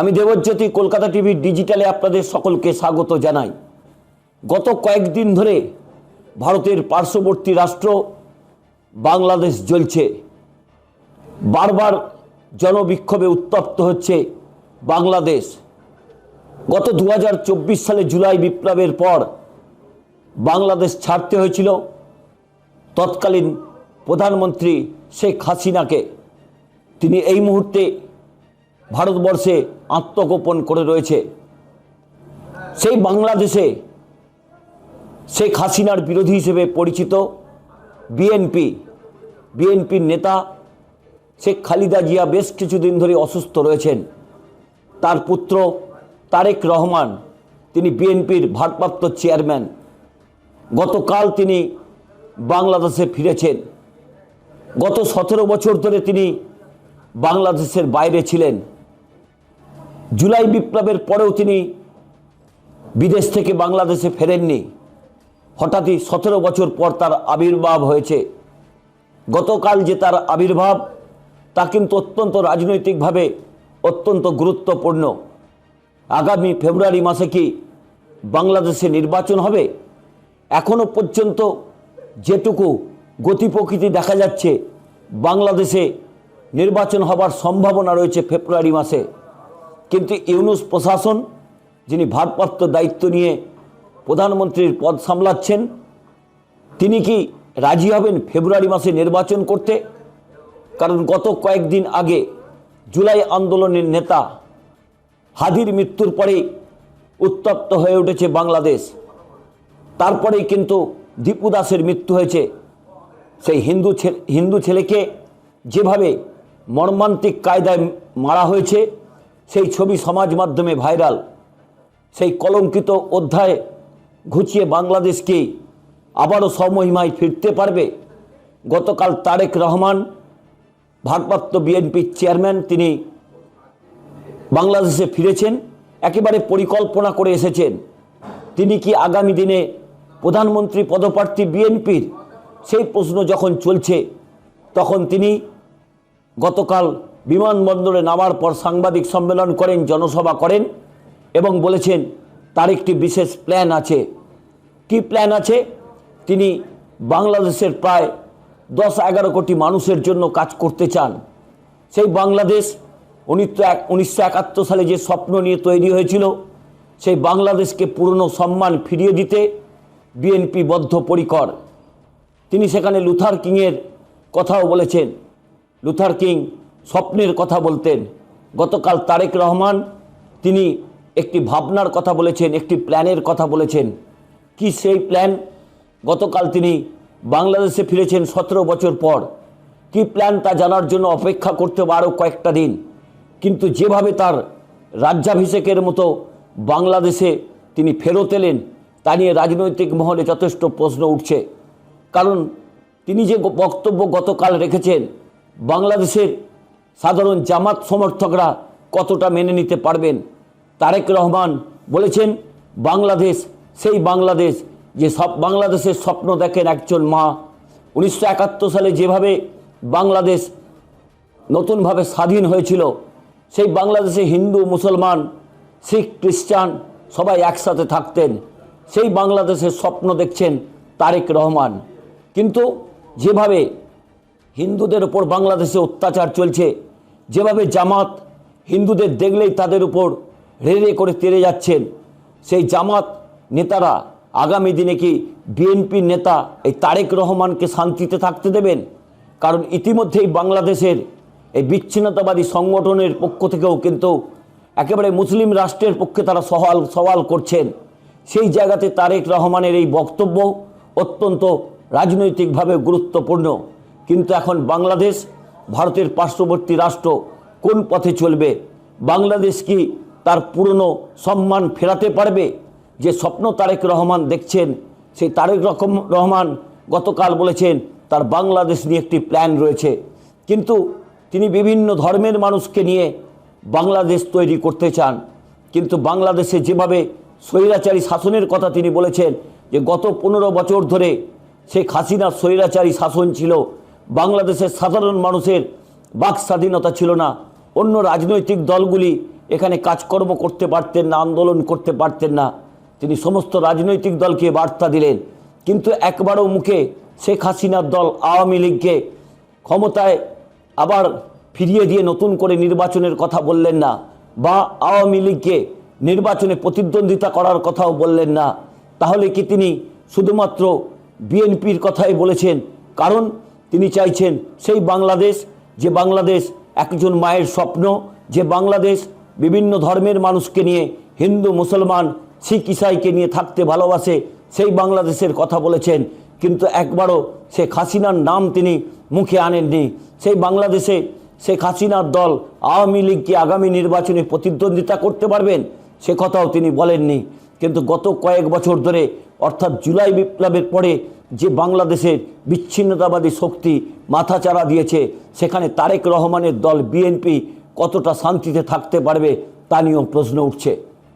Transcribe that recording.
আমি দেবজ্যোতি কলকাতা টিভি ডিজিটালে আপনাদের সকলকে স্বাগত জানাই। গত কয়েকদিন ধরে ভারতের পার্শ্ববর্তী রাষ্ট্র বাংলাদেশ জ্বলছে। বারবার জনবিক্ষোভে উত্তপ্ত হচ্ছে বাংলাদেশ। গত 2024 সালে জুলাই বিপ্লবের পর বাংলাদেশ ছাড়তে হয়েছিল তৎকালীন প্রধানমন্ত্রী শেখ হাসিনাকে। তিনি এই মুহূর্তে ভারতবর্ষে আত্মগোপন করে রয়েছে। সেই বাংলাদেশে শেখ হাসিনার বিরোধী হিসেবে পরিচিত বিএনপির নেতা শেখ খালেদা জিয়া বেশ কিছুদিন ধরে অসুস্থ রয়েছেন। তার পুত্র তারেক রহমান, তিনি বিএনপির ভারপ্রাপ্ত চেয়ারম্যান, গতকাল তিনি বাংলাদেশে ফিরেছেন। গত 17 বছর ধরে তিনি বাংলাদেশের বাইরে ছিলেন। জুলাই বিপ্লবের পরেও তিনি বিদেশ থেকে বাংলাদেশে ফেরেননি। হঠাৎই 17 বছর পর তার আবির্ভাব হয়েছে। গতকাল যে তার আবির্ভাব, তা কিন্তু অত্যন্ত রাজনৈতিকভাবে অত্যন্ত গুরুত্বপূর্ণ। আগামী ফেব্রুয়ারি মাসে কি বাংলাদেশে নির্বাচন হবে? এখনো পর্যন্ত যেটুকু গতি প্রকৃতি দেখা যাচ্ছে, বাংলাদেশে নির্বাচন হবার সম্ভাবনা রয়েছে ফেব্রুয়ারি মাসে। কিন্তু ইউনূস প্রশাসন, যিনি ভারপ্রাপ্ত দায়িত্ব নিয়ে প্রধানমন্ত্রীর পদ সামলাচ্ছেন, তিনি কি রাজি হবেন ফেব্রুয়ারি মাসে নির্বাচন করতে? কারণ গত কয়েকদিন আগে জুলাই আন্দোলনের নেতা হাদির মৃত্যুর পরেই উত্তপ্ত হয়ে উঠেছে বাংলাদেশ। তারপরেই কিন্তু দীপু দাসের মৃত্যু হয়েছে। সেই হিন্দু ছেলেকে যেভাবে মর্মান্তিক কায়দায় মারা হয়েছে, সেই ছবি সমাজ মাধ্যমে ভাইরাল। সেই কলঙ্কিত অধ্যায় ঘুচিয়ে বাংলাদেশকে আবারও স্বমহিমায় ফিরতে পারবে? গতকাল তারেক রহমান, ভারপ্রাপ্ত বিএনপির চেয়ারম্যান, তিনি বাংলাদেশে ফিরেছেন, একেবারে পরিকল্পনা করে এসেছেন। তিনি কি আগামী দিনে প্রধানমন্ত্রী পদপ্রার্থী বিএনপির? সেই প্রশ্ন যখন চলছে, তখন তিনি গতকাল বিমানবন্দরে নামার পর সাংবাদিক সম্মেলন করেন, জনসভা করেন এবং বলেছেন তার একটি বিশেষ প্ল্যান আছে। কি প্ল্যান আছে? তিনি বাংলাদেশের প্রায় 10-11 কোটি মানুষের জন্য কাজ করতে চান। সেই বাংলাদেশ 1971 সালে যে স্বপ্ন নিয়ে তৈরি হয়েছিল, সেই বাংলাদেশকে পুরনো সম্মান ফিরিয়ে দিতে বিএনপি বদ্ধপরিকর। তিনি সেখানে লুথার কিংয়ের কথাও বলেছেন। লুথার কিং স্বপ্নের কথা বলতেন। গতকাল তারেক রহমান, তিনি একটি ভাবনার কথা বলেছেন, একটি প্ল্যানের কথা বলেছেন। কি সেই প্ল্যান? গতকাল তিনি বাংলাদেশে ফিরেছেন 17 বছর পর। কি প্ল্যান তা জানার জন্য অপেক্ষা করতে হবে আরও কয়েকটা দিন। কিন্তু যেভাবে তার রাজ্যাভিষেকের মতো বাংলাদেশে তিনি ফেরত এলেন, তা নিয়ে রাজনৈতিক মহলে যথেষ্ট প্রশ্ন উঠছে। কারণ তিনি যে বক্তব্য গতকাল রেখেছেন, বাংলাদেশের সাধারণ জামাত সমর্থকরা কতটা মেনে নিতে পারবেন? তারেক রহমান বলেছেন বাংলাদেশ সেই বাংলাদেশ যে বাংলাদেশের স্বপ্ন দেখেন একজন মা। 1971 সালে যেভাবে বাংলাদেশ নতুনভাবে স্বাধীন হয়েছিল, সেই বাংলাদেশে হিন্দু, মুসলমান, শিখ, খ্রিস্টান সবাই একসাথে থাকতেন। সেই বাংলাদেশের স্বপ্ন দেখছেন তারেক রহমান। কিন্তু যেভাবে হিন্দুদের উপর বাংলাদেশে অত্যাচার চলছে, যেভাবে জামাত হিন্দুদের দেখলেই তাদের উপর রেড়ে করে তেড়ে যাচ্ছেন, সেই জামাত নেতারা আগামী দিনে কি বিএনপির নেতা এই তারেক রহমানকে শান্তিতে থাকতে দেবেন? কারণ ইতিমধ্যেই বাংলাদেশের এই বিচ্ছিন্নতাবাদী সংগঠনের পক্ষ থেকেও কিন্তু একেবারে মুসলিম রাষ্ট্রের পক্ষে তারা সওয়াল করছেন। সেই জায়গাতে তারেক রহমানের এই বক্তব্য অত্যন্ত রাজনৈতিকভাবে গুরুত্বপূর্ণ। কিন্তু এখন বাংলাদেশ ভারতের পার্শ্ববর্তী রাষ্ট্র, কোন পথে চলবে? বাংলাদেশ কি তার পুরনো সম্মান ফেরাতে পারবে? যে স্বপ্ন তারেক রহমান দেখছেন, সেই তারেক রহমান গতকাল বলেছেন তার বাংলাদেশ নিয়ে একটি প্ল্যান রয়েছে। কিন্তু তিনি বিভিন্ন ধর্মের মানুষকে নিয়ে বাংলাদেশ তৈরি করতে চান। কিন্তু বাংলাদেশে যেভাবে স্বৈরাচারী শাসনের কথা তিনি বলেছেন, যে গত 15 বছর ধরে শেখ হাসিনার স্বৈরাচারী শাসন ছিল, বাংলাদেশের সাধারণ মানুষের বাক স্বাধীনতা ছিল না, অন্য রাজনৈতিক দলগুলি এখানে কাজকর্ম করতে পারতেন না, আন্দোলন করতে পারতেন না। তিনি সমস্ত রাজনৈতিক দলকে বার্তা দিলেন, কিন্তু একবারও মুখে শেখ হাসিনার দল আওয়ামী লীগকে ক্ষমতায় আবার ফিরিয়ে দিয়ে নতুন করে নির্বাচনের কথা বললেন না, বা আওয়ামী লীগকে নির্বাচনে প্রতিদ্বন্দ্বিতা করার কথাও বললেন না। তাহলে কি তিনি শুধুমাত্র বিএনপির কথাই বলেছেন? কারণ তিনি চাইছেন সেই বাংলাদেশ, যে বাংলাদেশ একজন মায়ের স্বপ্ন, যে বাংলাদেশ বিভিন্ন ধর্মের মানুষকে নিয়ে, হিন্দু, মুসলমান, শিখ, ইসাইকে নিয়ে থাকতে ভালোবাসে, সেই বাংলাদেশের কথা বলেছেন। কিন্তু একবারও শেখ হাসিনার নাম তিনি মুখে আনেননি। সেই বাংলাদেশে শেখ হাসিনার দল আওয়ামী লীগ কি আগামী নির্বাচনে প্রতিদ্বন্দ্বিতা করতে পারবেন, সে কথাও তিনি বলেননি। কিন্তু গত কয়েক বছর ধরে, অর্থাৎ জুলাই বিপ্লবের পরে যে বাংলাদেশের বিচ্ছিন্নতাবাদী শক্তি মাথাচাড়া দিয়েছে, সেখানে তারেক রহমানের দল বিএনপি কতটা শান্তিতে থাকতে পারবে তা নিয়েও প্রশ্ন উঠছে।